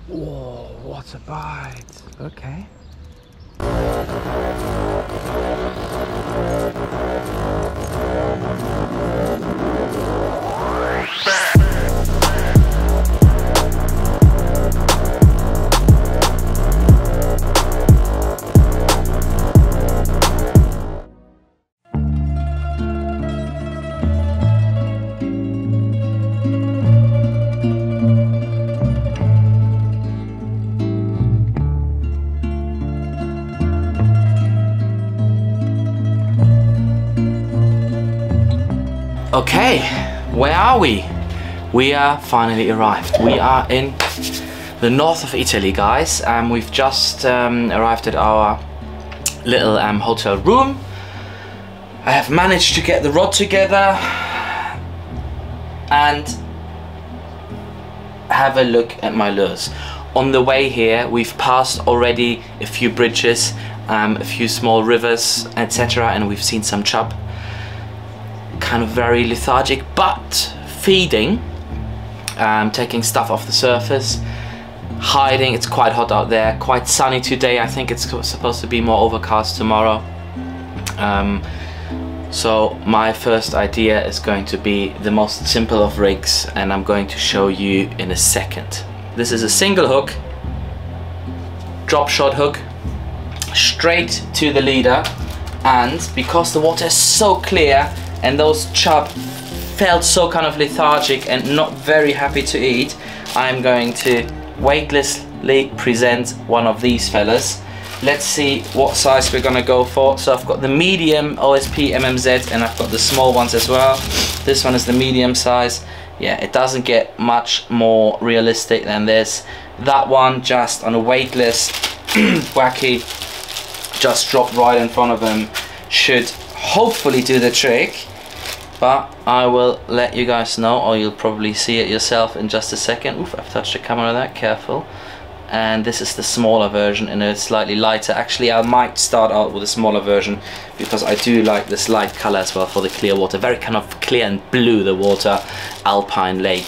Whoa, what a bite. Okay. Okay, where are we? We are finally arrived. We are in the north of Italy, guys. We've just arrived at our little hotel room. I have managed to get the rod together and have a look at my lures. On the way here, we've passed already a few bridges, a few small rivers, etc., and we've seen some chub. Kind of very lethargic, but feeding, taking stuff off the surface, hiding. It's quite hot out there, quite sunny today. I think it's supposed to be more overcast tomorrow. So my first idea is going to be the most simple of rigs, and I'm going to show you in a second. This is a single hook, drop shot hook, straight to the leader, and because the water is so clear and those chub felt so kind of lethargic and not very happy to eat, I'm going to weightlessly present one of these fellas. Let's see what size we're gonna go for. So I've got the medium OSP MMZ and I've got the small ones as well. This one is the medium size. Yeah, it doesn't get much more realistic than this. That one just on a weightless wacky, just drop right in front of him, should hopefully do the trick. But I will let you guys know, or you'll probably see it yourself in just a second. Oof, I've touched the camera there, careful. And this is the smaller version and it's slightly lighter. Actually, I might start out with a smaller version because I do like this light color as well for the clear water. Very kind of clear and blue, the water, alpine lake.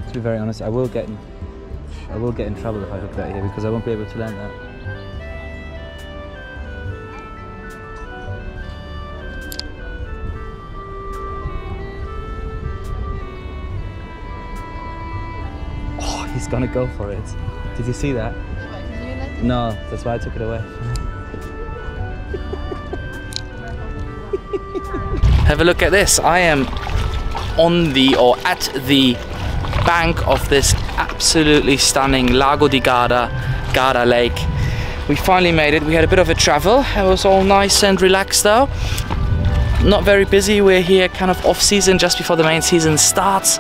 To be very honest, I will get in trouble if I hook that here because I won't be able to land that. Oh, he's gonna go for it. Did you see that? No, that's why I took it away. Have a look at this. I am on the, or at the bank of this absolutely stunning Lago di Garda, Garda Lake. We finally made it. We had a bit of a travel. It was all nice and relaxed though. Not very busy. We're here kind of off season, just before the main season starts.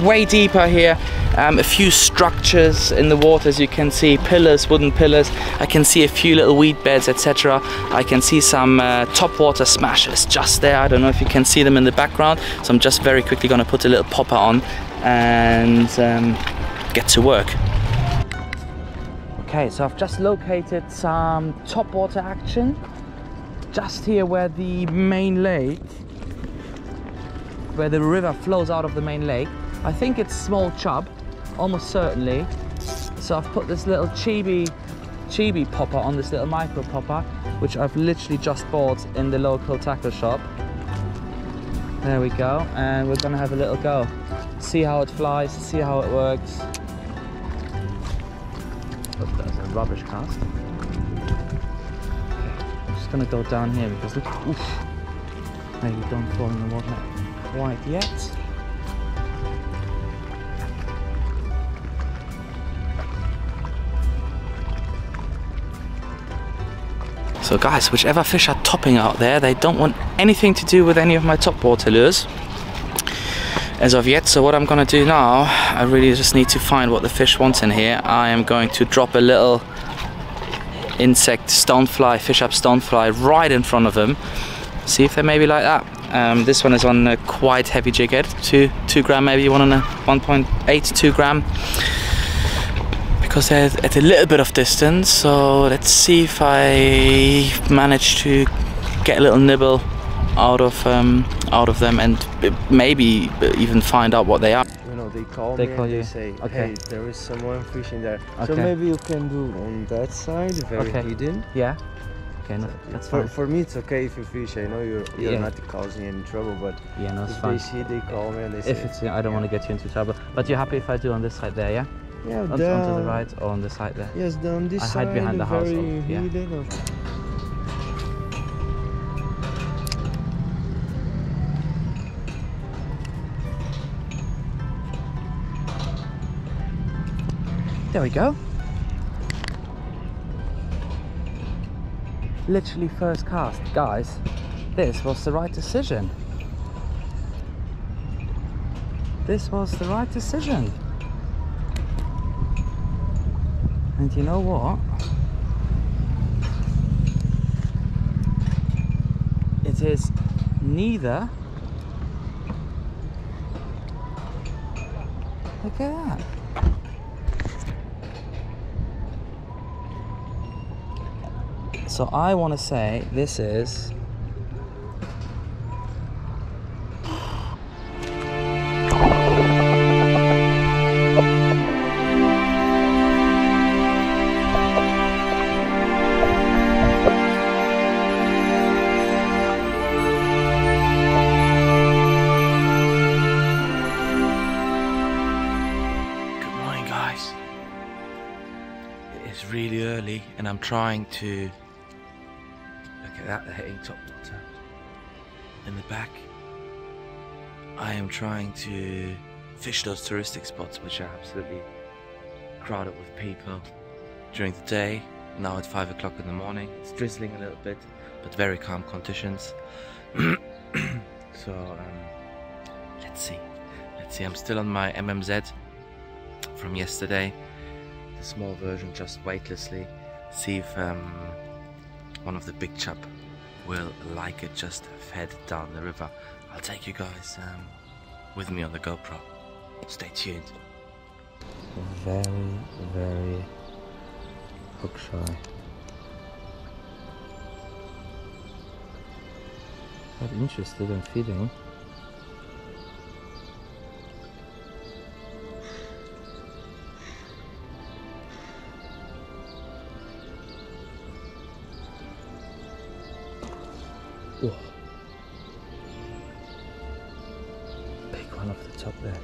Way deeper here. A few structures in the water, as you can see, pillars, wooden pillars. I can see a few little weed beds, etc. I can see some top water smashes just there. I don't know if you can see them in the background. So I'm just very quickly going to put a little popper on and get to work. Okay, so I've just located some top water action just here where the main lake, where the river flows out of the main lake. I think it's small chub, almost certainly. So I've put this little chibi popper on, this little micro popper, which I've literally just bought in the local tackle shop. There we go, and we're gonna have a little go. See how it flies, see how it works. Oh, that's a rubbish cast. Okay, I'm just gonna go down here because look, oof, maybe don't fall in the water quite yet. So guys, whichever fish are topping out there, they don't want anything to do with any of my top water lures as of yet. So what I'm gonna do now, I really just need to find what the fish wants in here. I am going to drop a little insect stonefly, fish up stonefly right in front of them. See if they maybe like that. This one is on a quite heavy jig head, 2 gram maybe, one on a 1.8 2 gram, because they're at a little bit of distance. So let's see if I manage to get a little nibble out of them, and maybe even find out what they are. You know, they call me and they say, okay, hey, there is someone fishing there. Okay. So maybe you can do on that side, very hidden. Yeah. Okay, no, that's fine. For me, it's okay if you fish. I know you're not causing any trouble, but yeah, no, it's if fine. they see, they call me and they say. If it's, I don't want to get you into trouble. But you're happy if I do on this side there, yeah? Yeah, onto the right or on the side there? Yes, on this side. I hide behind the house. Yeah. Hidden. There we go. Literally first cast. Guys, this was the right decision. This was the right decision. And you know what? It is neither. Look at that. So I want to say this is really early and I'm trying to look at that, they're hitting top water in the back. I am trying to fish those touristic spots which are absolutely crowded with people during the day. Now at 5 o'clock in the morning, it's drizzling a little bit but very calm conditions. So let's see, I'm still on my MMZ from yesterday, the small version, just weightlessly. See if one of the big chub will like it, just fed down the river. I'll take you guys with me on the GoPro. Stay tuned. Very, very hook shy. Quite interested in feeding. Whoa. Big one off the top there.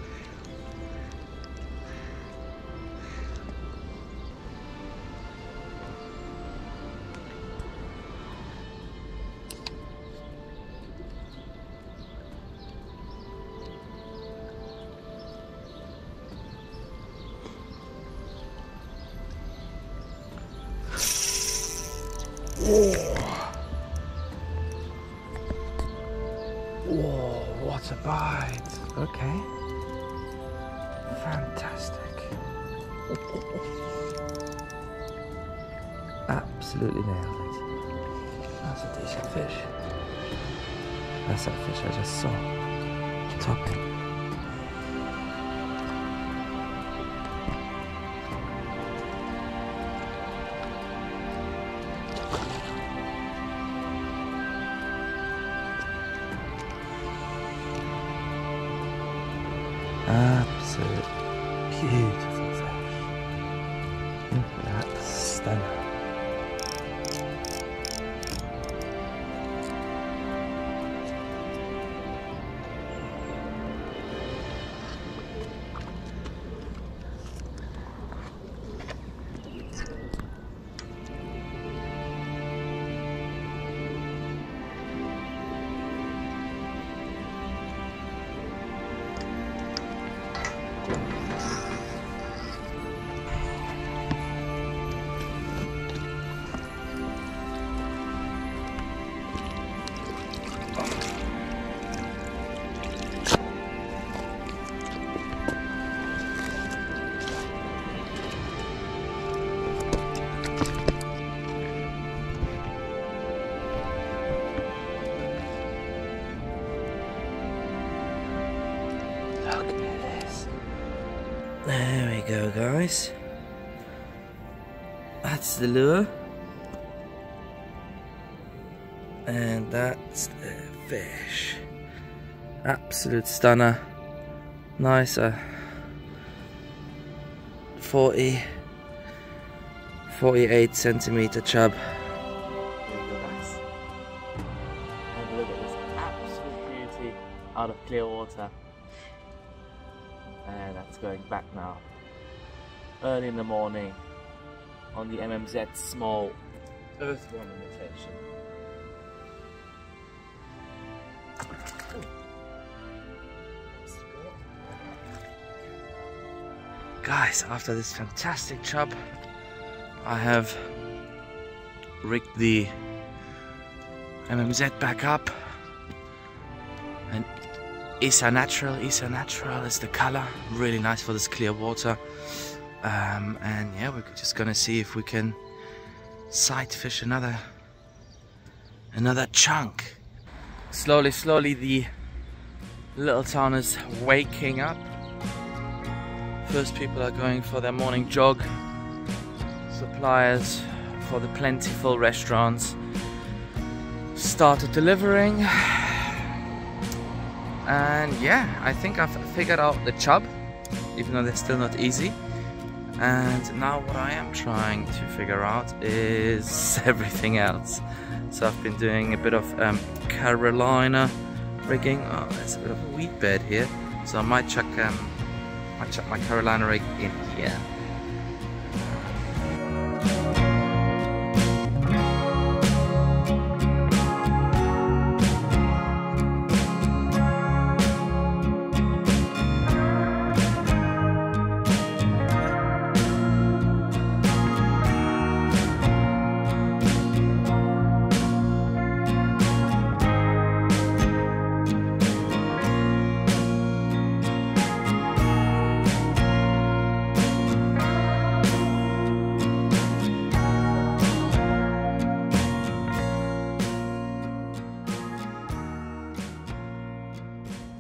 Whoa, what a bite. Okay. Fantastic. Absolutely nailed it. That's a decent fish. That's that fish I just saw. Topping. Absolute beautiful fish. Look at that stunner. you go, guys. That's the lure. And that's the fish. Absolute stunner. Nice 48 centimeter chub. There you go, guys. Have a look at this absolute beauty out of clear water. And that's going back now. Early in the morning on the MMZ small earthworm imitation. Guys, after this fantastic chub, I have rigged the MMZ back up, and Isa Natural is the color, really nice for this clear water. And yeah, we're just gonna see if we can sight fish another chunk. Slowly the little town is waking up. First people are going for their morning jog. Suppliers for the plentiful restaurants started delivering. And yeah, I think I've figured out the chub, even though they're still not easy. And now what I am trying to figure out is everything else. So I've been doing a bit of Carolina rigging. Oh, there's a bit of a weed bed here, so I might chuck my Carolina rig in here.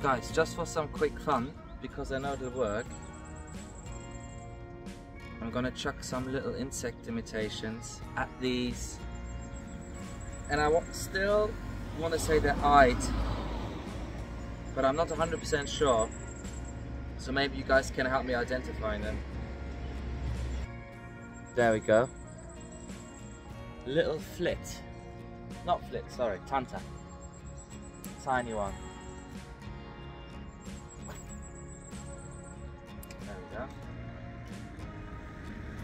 Guys, just for some quick fun, because I know it'll work, I'm gonna chuck some little insect imitations at these, and I still want to say they're eyed, but I'm not 100% sure, so maybe you guys can help me identify them. There we go. Little tanta, tiny one.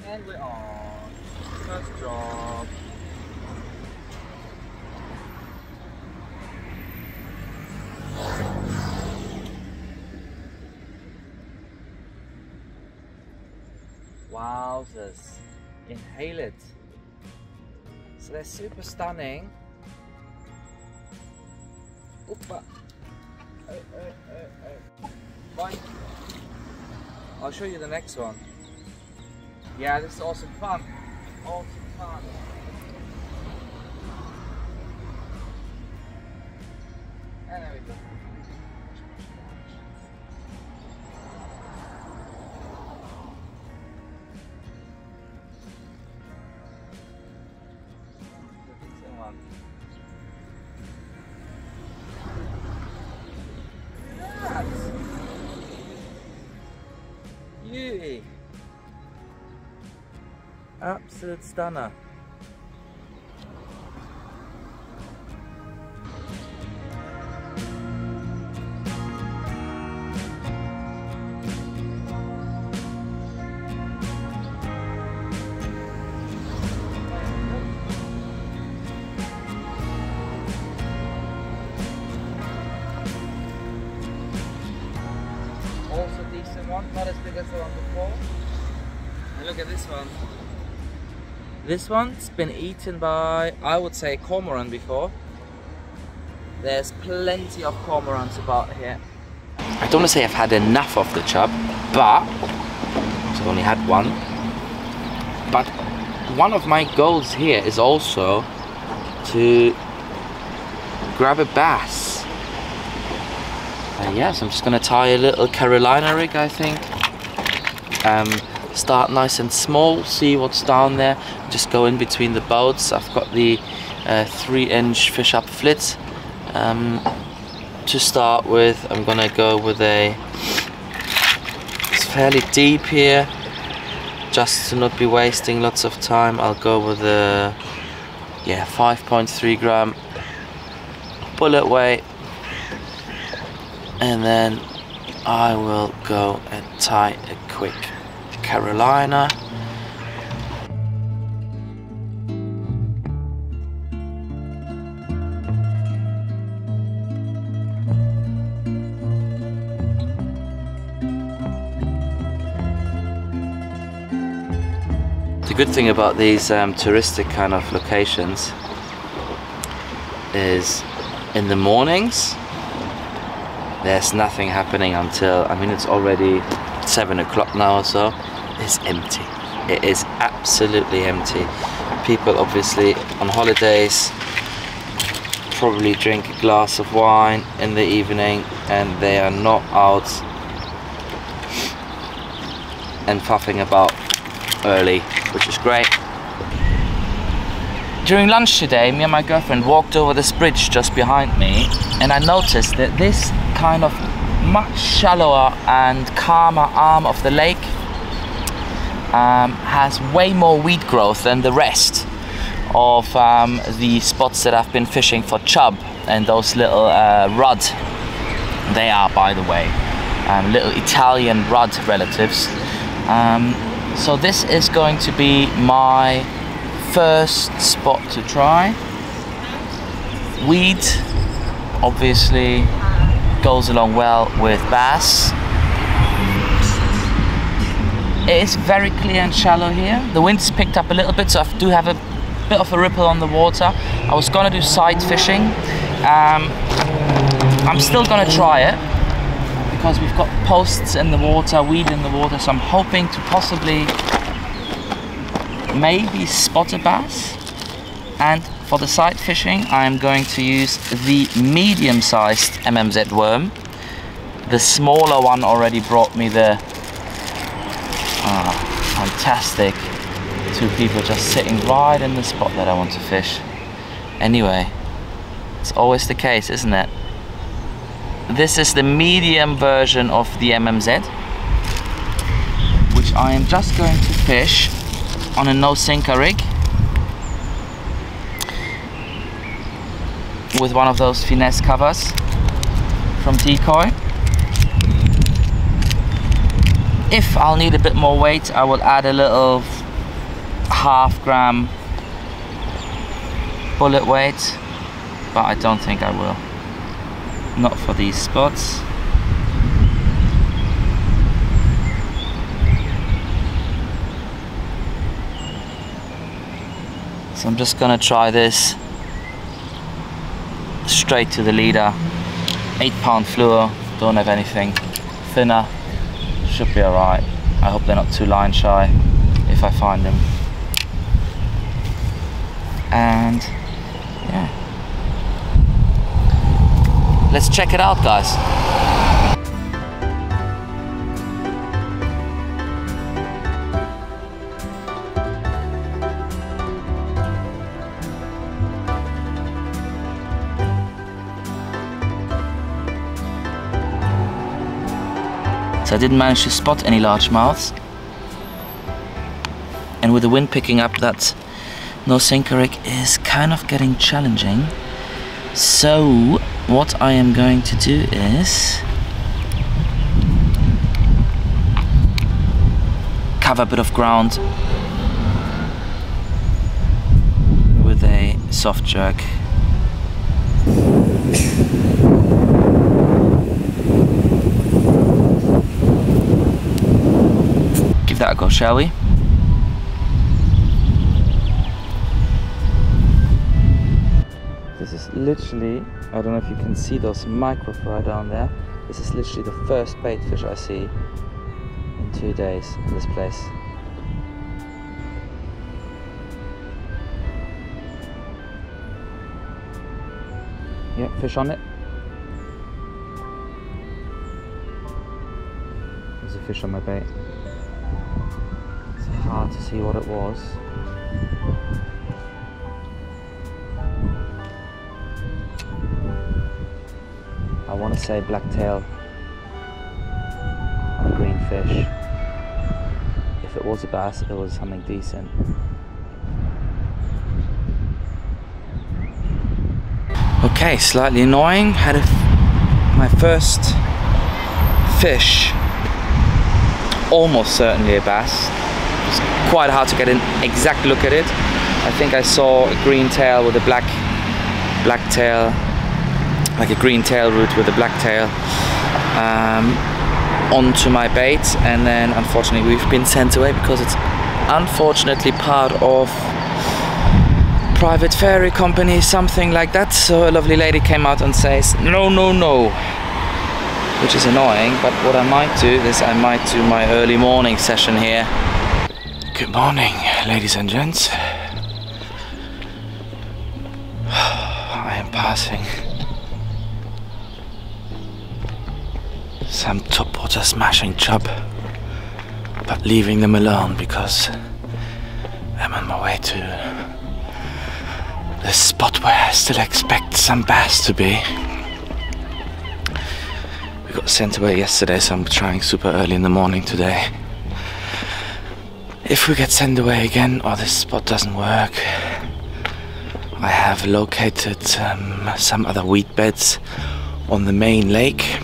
And we're on. First drop. Wowzers. Inhale it. So they're super stunning. Oopa. Fine. I'll show you the next one. Yeah, this is awesome fun. Awesome fun. And there we go. Beauty. Absolute stunner. Also decent one, not as big as the one before. And look at this one. This one's been eaten by, I would say, cormorant before. There's plenty of cormorants about here. I don't want to say I've had enough of the chub, but I've only had one. But one of my goals here is also to grab a bass. Yeah, so I'm just going to tie a little Carolina rig, I think. Start nice and small, see what's down there, just go in between the boats. I've got the 3-inch fish up flit. To start with, I'm gonna go with it's fairly deep here, just to not be wasting lots of time. I'll go with a 5.3 gram bullet weight, and then I will go and tie a quick Carolina. The good thing about these touristic kind of locations is in the mornings there's nothing happening until, I mean, it's already 7 o'clock now or so. It's empty. It is absolutely empty. People obviously on holidays probably drink a glass of wine in the evening, and they are not out and faffing about early, which is great. During lunch today, me and my girlfriend walked over this bridge just behind me, and I noticed that this kind of much shallower and calmer arm of the lake has way more weed growth than the rest of the spots that I've been fishing for chub and those little rudd. They are, by the way, little Italian rudd relatives. So this is going to be my first spot to try. Weed obviously goes along well with bass. It is very clear and shallow here. The wind's picked up a little bit, so I do have a bit of a ripple on the water. I was gonna do sight fishing. I'm still gonna try it because we've got posts in the water, weed in the water, so I'm hoping to possibly maybe spot a bass. And for the sight fishing, I'm going to use the medium-sized MMZ worm. The smaller one already brought me the fantastic 2 people just sitting right in the spot that I want to fish. Anyway, it's always the case, isn't it? This is the medium version of the MMZ, which I am just going to fish on a no-sinker rig with one of those finesse covers from Decoy. If I'll need a bit more weight, I will add a little half gram bullet weight, but I don't think I will. Not for these spots. So I'm just gonna try this straight to the leader. 8-pound fluoro, don't have anything thinner. Should be alright. I hope they're not too line shy if I find them. And yeah, let's check it out, guys. So I didn't manage to spot any largemouths, and with the wind picking up, that no sinker rig is kind of getting challenging. So what I am going to do is cover a bit of ground with a soft jerk. Give that a go, shall we? This is literally, I don't know if you can see those micro fry down there. This is literally the first bait fish I see in 2 days in this place. Yep, fish on it. There's a fish on my bait. hard to see what it was. I want to say blacktail on a green fish. If it was a bass, it was something decent. Okay, slightly annoying. Had my first fish, almost certainly a bass. It was quite hard to get an exact look at it. I think I saw a green tail with a black tail, like a green tail root with a black tail, onto my bait, and then unfortunately we've been sent away because it's unfortunately part of private ferry company, something like that. So a lovely lady came out and says no, no, no, which is annoying. But what I might do is I might do my early morning session here. Good morning, ladies and gents. I am passing some topwater smashing chub, but leaving them alone because I'm on my way to the spot where I still expect some bass to be. We got sent away yesterday, so I'm trying super early in the morning today. If we get sent away again or this spot doesn't work, I have located some other weed beds on the main lake.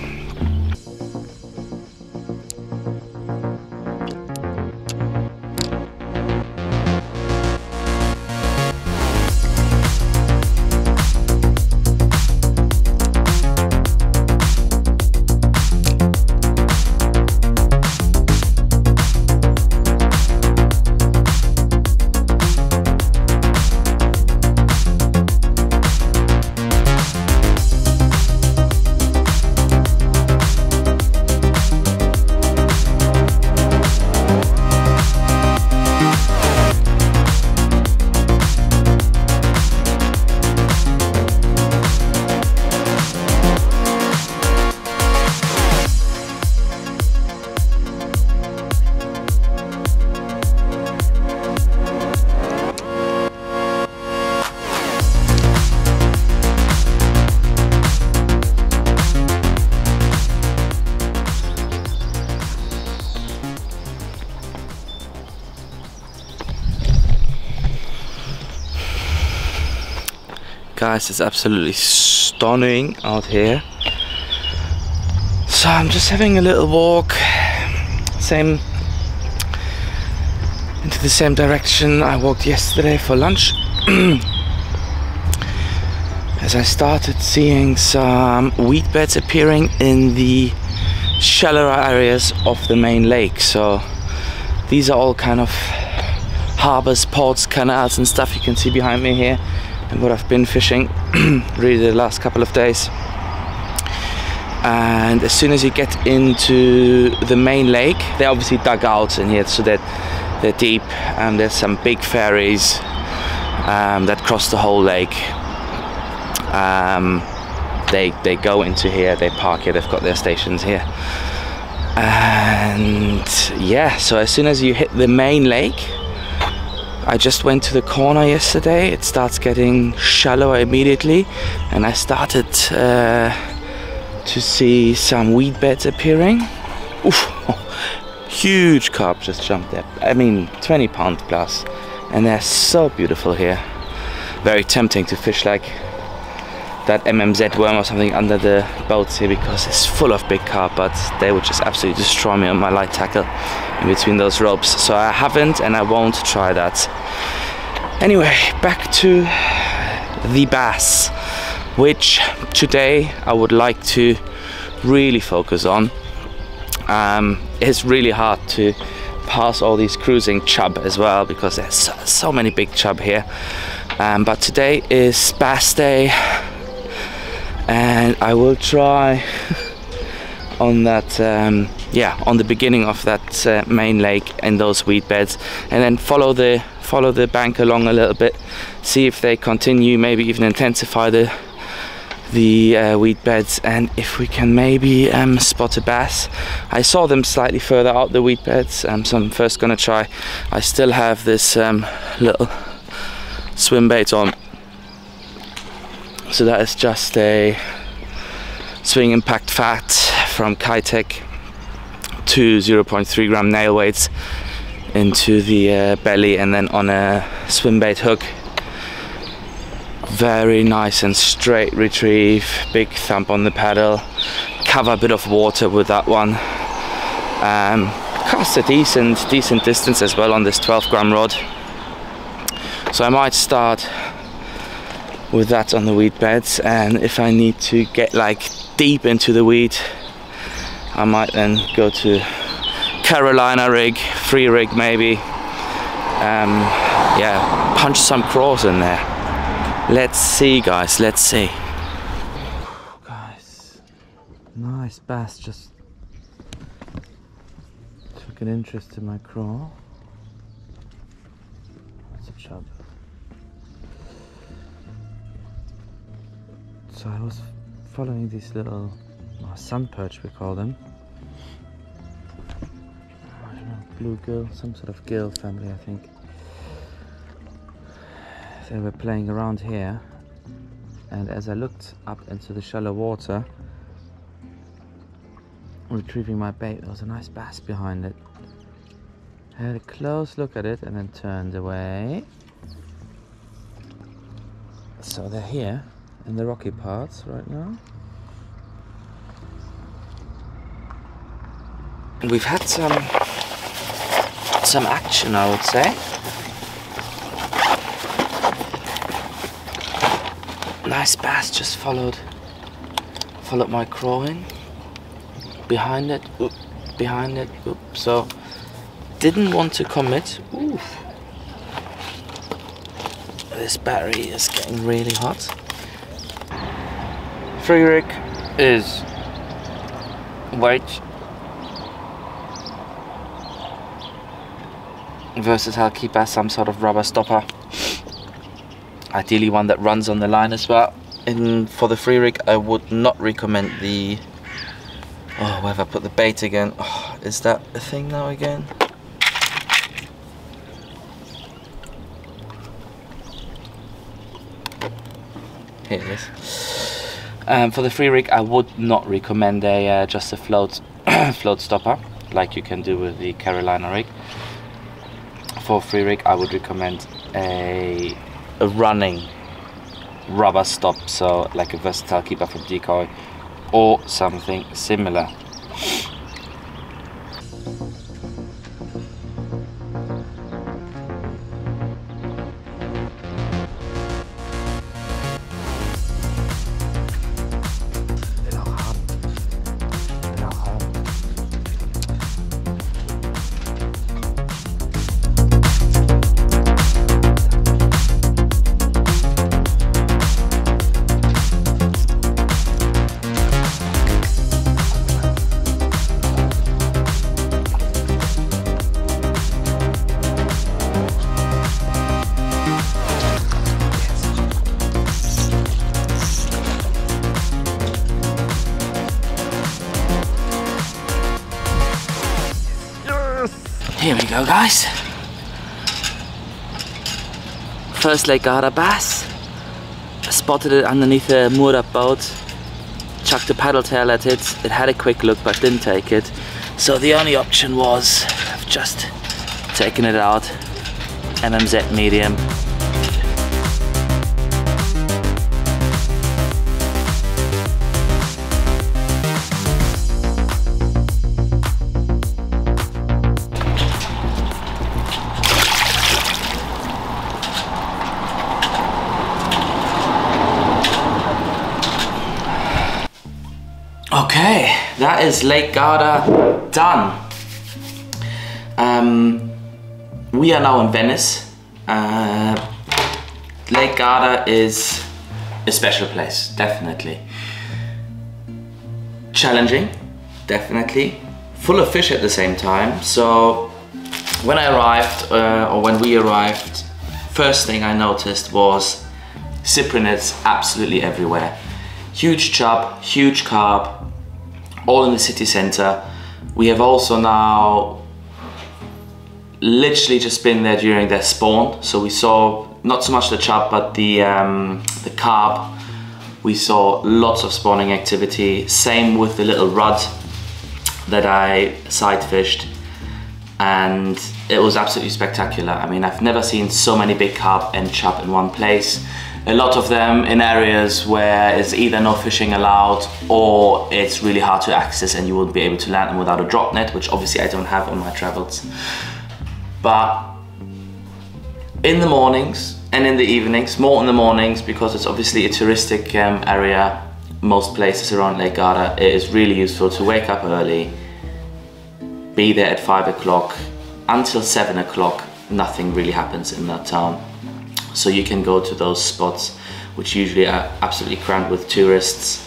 Guys, it's absolutely stunning out here. So I'm just having a little walk, into the same direction I walked yesterday for lunch. As I started seeing some weed beds appearing in the shallower areas of the main lake. So these are all kind of harbors, ports, canals and stuff you can see behind me here, and what I've been fishing really the last couple of days. And as soon as you get into the main lake, they're obviously dug out in here so that they're deep, and there's some big ferries that cross the whole lake. They go into here, they park here, they've got their stations here. And yeah, so as soon as you hit the main lake, I just went to the corner yesterday, it starts getting shallower immediately, and I started to see some weed beds appearing. Oof, huge carp just jumped there. I mean 20 pound plus, and they're so beautiful here. Very tempting to fish like that MMZ worm or something under the boats here because it's full of big carp, but they would just absolutely destroy me on my light tackle in between those ropes. So I haven't and I won't try that. Anyway, back to the bass, which today I would like to really focus on. It's really hard to pass all these cruising chub as well because there's so many big chub here. But today is bass day, and I will try on that on the beginning of that main lake in those weed beds, and then follow the bank along a little bit, see if they continue, maybe even intensify the the weed beds and if we can maybe spot a bass. I saw them slightly further out the weed beds, so I'm first gonna try. I still have this little swim bait on, so that is just a Swing Impact Fat from Keitech, 2 0.3 gram nail weights into the belly and then on a swim bait hook. Very nice and straight retrieve, big thump on the paddle, cover a bit of water with that one. Cast a decent distance as well on this 12 gram rod. So I might start with that on the weed beds, and if I need to get like deep into the weed, I might then go to Carolina rig, free rig maybe. Yeah, punch some craws in there. Let's see, guys, let's see. Guys, nice bass just took an interest in my craw. That's a chub. So I was following these little sun perch, we call them. I don't know, bluegill, some sort of gill family, I think. They were playing around here, and as I looked up into the shallow water, retrieving my bait, there was a nice bass behind it. I had a close look at it and then turned away. So they're here in the rocky parts right now. We've had some action, I would say. Nice bass just followed my craw in. Behind it, oop, behind it, oop. So didn't want to commit. Oof. This battery is getting really hot. Free rig is weight versatile keeper, some sort of rubber stopper. Ideally one that runs on the line as well. And for the free rig, I would not recommend the... Oh, where have I put the bait again? Oh, is that a thing now again? Here it is. For the free rig, I would not recommend a just a float float stopper like you can do with the Carolina rig. For free rig, I would recommend a running rubber stop, so like a versatile keeper from Decoy or something similar. Here we go, guys. First Lake Garda bass. Spotted it underneath a moored up boat. Chucked a paddle tail at it. It had a quick look but didn't take it. So the only option was I've just taken it out. MMZ medium. Okay, that is Lake Garda done. We are now in Venice. Lake Garda is a special place, definitely. Challenging, definitely. Full of fish at the same time. So when I arrived, or when we arrived, first thing I noticed was cyprinets absolutely everywhere. Huge chub, huge carp, all in the city center. We have also now literally just been there during their spawn, so we saw not so much the chub but the carp. We saw lots of spawning activity. Same with the little rudd that I side fished, and it was absolutely spectacular. I mean, I've never seen so many big carp and chub in one place. A lot of them in areas where it's either no fishing allowed or it's really hard to access and you wouldn't be able to land them without a drop net, which obviously I don't have on my travels. But in the mornings and in the evenings, more in the mornings because it's obviously a touristic area, most places around Lake Garda, it is really useful to wake up early, be there at 5 o'clock, until 7 o'clock, nothing really happens in that town. So you can go to those spots, which usually are absolutely crammed with tourists,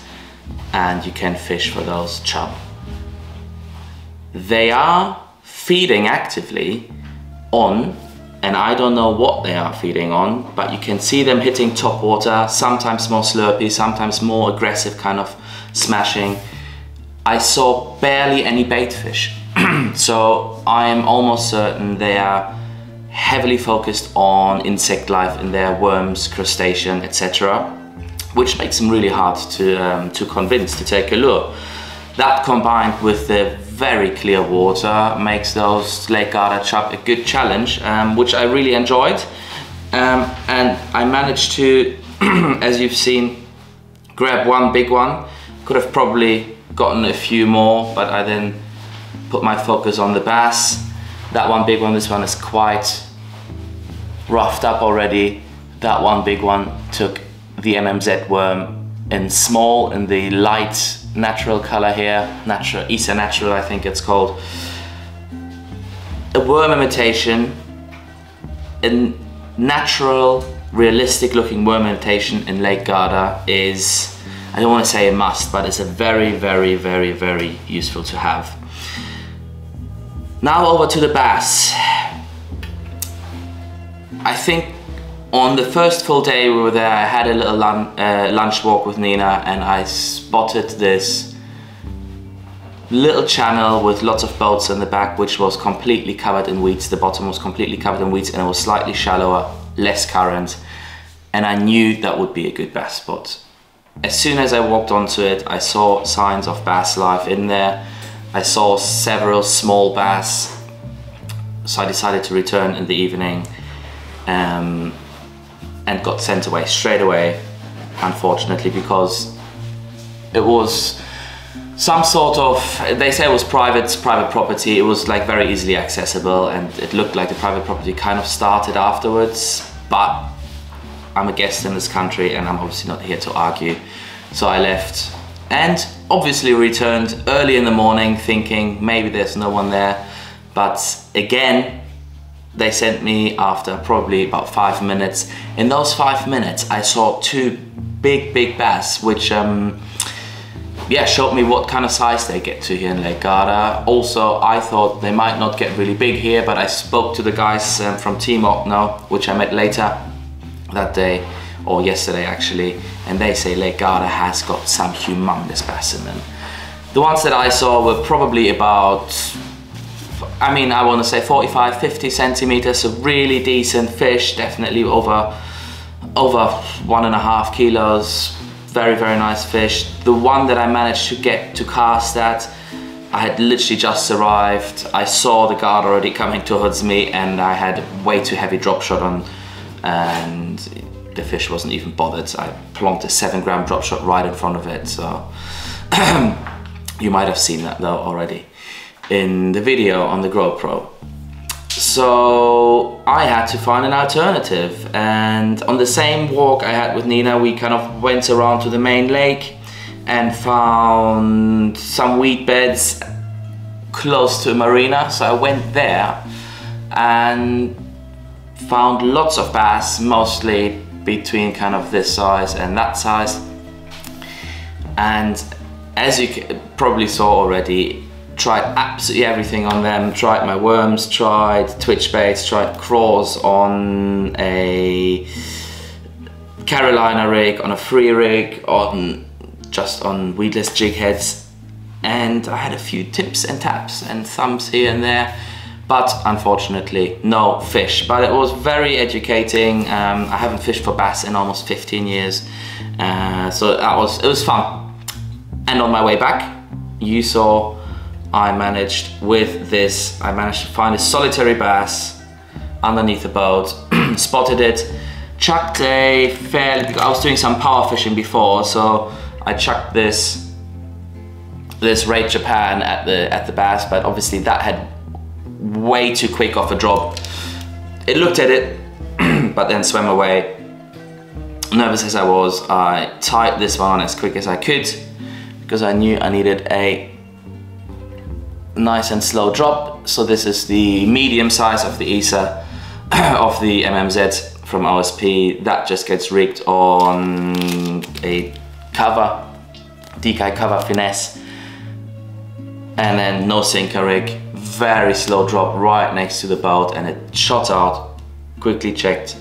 and you can fish for those chub. They are feeding actively on, and I don't know what they are feeding on, but you can see them hitting top water, sometimes more slurpy, sometimes more aggressive kind of smashing. I saw barely any bait fish. So I am almost certain they are heavily focused on insect life in their worms, crustacean, etc., which makes them really hard to convince to take a lure. That combined with the very clear water makes those Lake Garda chub a good challenge, which I really enjoyed. And I managed to, as you've seen, grab one big one. Could have probably gotten a few more, but I then put my focus on the bass. That one big one, this one is quite roughed up already. That one big one took the MMZ worm in small, in the light natural color here, Isa Natural I think it's called. A worm imitation, a natural, realistic looking worm imitation in Lake Garda is, I don't want to say a must, but it's a very, very, very, very useful to have. Now over to the bass. I think on the first full day we were there, I had a little lunch walk with Nina, and I spotted this little channel with lots of boats in the back, which was completely covered in weeds. The bottom was completely covered in weeds and it was slightly shallower, less current, and I knew that would be a good bass spot. As soon as I walked onto it, I saw signs of bass life in there. I saw several small bass, so I decided to return in the evening and got sent away straight away, unfortunately, because it was some sort of, they say it was private property. It was like very easily accessible, and it looked like the private property kind of started afterwards, but I'm a guest in this country and I'm obviously not here to argue. So I left and obviously returned early in the morning thinking maybe there's no one there, but again they sent me after probably about 5 minutes. In those 5 minutes I saw two big bass, which yeah, showed me what kind of size they get to here in Lake Garda. Also, I thought they might not get really big here, but I spoke to the guys from Team Okno, which I met later that day, or yesterday actually, and they say Lake Garda has got some humongous bass in them. The ones that I saw were probably about, I mean, I want to say 45, 50 centimeters, so really decent fish, definitely over 1.5 kilos. Very, very nice fish. The one that I managed to get to cast at, I had literally just arrived. I saw the guard already coming towards me and I had way too heavy drop shot on, and the fish wasn't even bothered. I plonked a 7-gram drop shot right in front of it, so you might have seen that though already in the video on the GoPro. So I had to find an alternative, and on the same walk I had with Nina, we kind of went around to the main lake and found some weed beds close to a marina. So I went there and found lots of bass, mostly between kind of this size and that size. And as you probably saw already, tried absolutely everything on them. Tried my worms, tried twitch baits, tried crawls on a Carolina rig, on a free rig, on just on weedless jig heads, and I had a few tips and taps and thumbs here and there, but unfortunately no fish. But it was very educating. I haven't fished for bass in almost 15 years, so it was fun. And on my way back, you saw I managed to find a solitary bass underneath the boat, spotted it, chucked I was doing some power fishing before, so I chucked this Raid Japan at the bass, but obviously that had way too quick of a drop. It looked at it, but then swam away. Nervous as I was, I tied this one on as quick as I could, because I knew I needed a nice and slow drop. So this is the medium size of the ESA of the MMZ from OSP. That just gets rigged on a cover, Benkei cover finesse, and then no sinker rig, very slow drop right next to the boat, and it shot out, quickly checked,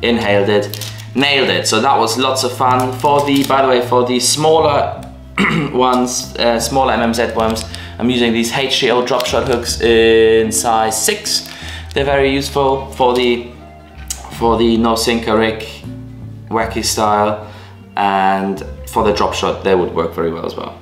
inhaled it, nailed it. So that was lots of fun. By the way, for the smaller ones, smaller MMZ worms, I'm using these HGO drop shot hooks in size 6. They're very useful for the no sinker rig, wacky style, and for the drop shot they would work very well as well.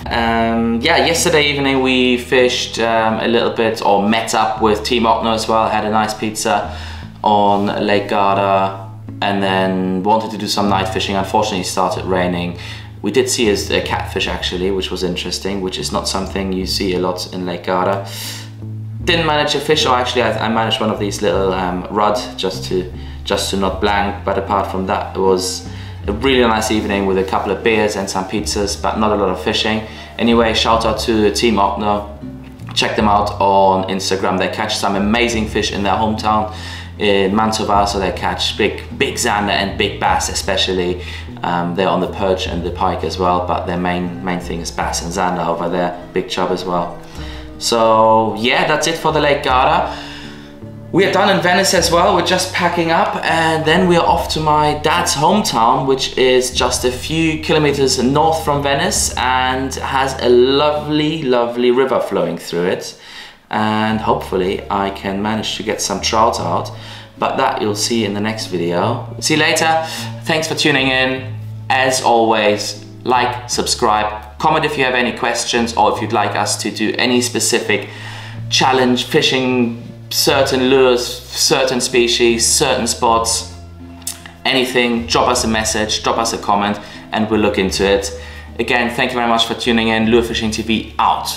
Yeah, yesterday evening we fished a little bit, or met up with Team Okno as well. Had a nice pizza on Lake Garda, and then wanted to do some night fishing. Unfortunately it started raining. We did see a catfish actually, which was interesting, which is not something you see a lot in Lake Garda. Didn't manage a fish, or actually I managed one of these little rudd just to not blank, but apart from that it was a really nice evening with a couple of beers and some pizzas, but not a lot of fishing. Anyway, shout out to Team Okno. Check them out on Instagram. They catch some amazing fish in their hometown in Mantova, so they catch big zander and big bass especially. They're on the perch and the pike as well, but their main thing is bass and zander over there, big chub as well. So yeah, that's it for the Lake Garda. We are done in Venice as well. We're just packing up, and then we're off to my dad's hometown, which is just a few kilometers north from Venice and has a lovely, lovely river flowing through it. And hopefully I can manage to get some trout out, but that you'll see in the next video. See you later. Thanks for tuning in. As always, like, subscribe, comment if you have any questions, or if you'd like us to do any specific challenge fishing, certain lures, certain species, certain spots, anything. Drop us a message, drop us a comment, and we'll look into it. Again, thank you very much for tuning in. Lure Fishing TV out.